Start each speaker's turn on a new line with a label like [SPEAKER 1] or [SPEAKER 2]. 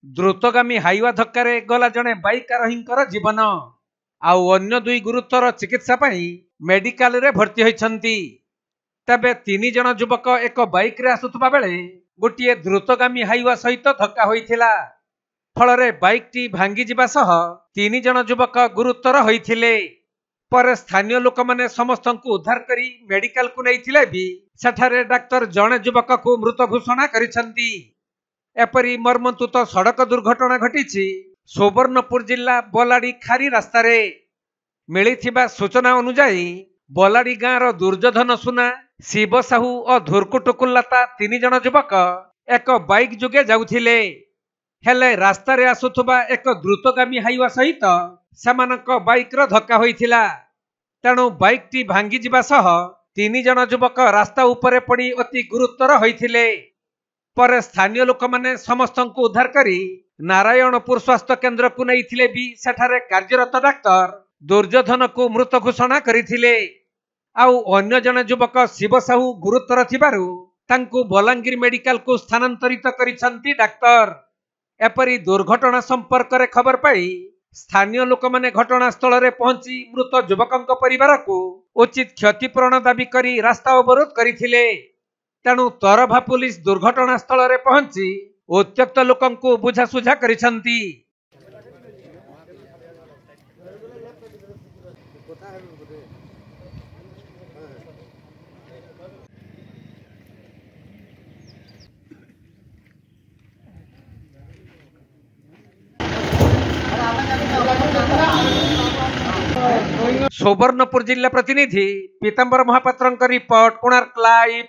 [SPEAKER 1] द्रुतगामी Hyva धक्का गला जड़े बाइक आरोही जीवन आउ अन्य दुई गुरुतर चिकित्सा मेडिकल रे भर्ती होइछंती। तबे 3 जन युवक एक बाइक रे आसुथबा बेले गोटे द्रुतगामी हाइवा सहित धक्का होइथिला। फलरे बाइक टी भांगी जिबा सह 3 जन युवक गुरुतर होइथिले। पर स्थानीय लोक माने समस्त को उद्धार करी मेडिकल को नैथिले भी सेठारे डाक्टर जने युवक को मृत घोषणा करिसंती। एपरी मर्मन्तुत सड़क दुर्घटना घटी सुवर्णपुर जिला बलाड़ी खारी रास्ता रे। मिलिथिबा सूचना अनुसार बलाड़ी गाँव दुर्योधन सुना, शिव साहू और धुरकुटुकुल्लाता 3 जन युवक एक बाइक जुगे जाउथिले। हेले रास्ता रे आसुथबा एक द्रुतगामी हाइवा सहित सेमानक बाइक रो धक्का होइथिला। तेणु बाइक टी भांगी जिबा सह 3 जन युवक रास्ता उपरे पड़ी अति गुरुतर होइथिले। पर स्थानीय लोक माने समस्त को उद्धार करी नारायणपुर स्वास्थ्य केन्द्र को नैथिले भी सेठारे कार्यरत डाक्टर दुर्योधन को मृत घोषणा करिथिले। आउ अन्य जन युवक शिव साहू गुरुतर थिबारु तांकु बलांगीर मेडिकल को स्थानांतरित करिसंती डाक्टर। एपरी दुर्घटना संपर्क रे खबर पाई स्थानीय लोक माने घटनास्थल रे पहुंची मृत युवकंक परिवार को उचित क्षतिपूरण दाबी करी रास्ता अवरोध करिथिले। तेणु तरभा पुलिस दुर्घटना स्थल रे पहुंची उत्त्यक्त लोकंकु बुझासुझा करिसंती। सुवर्णपुर जिला प्रतिनिधि पीतांबर महापात्र रिपोर्ट, कोणार्क लाइव।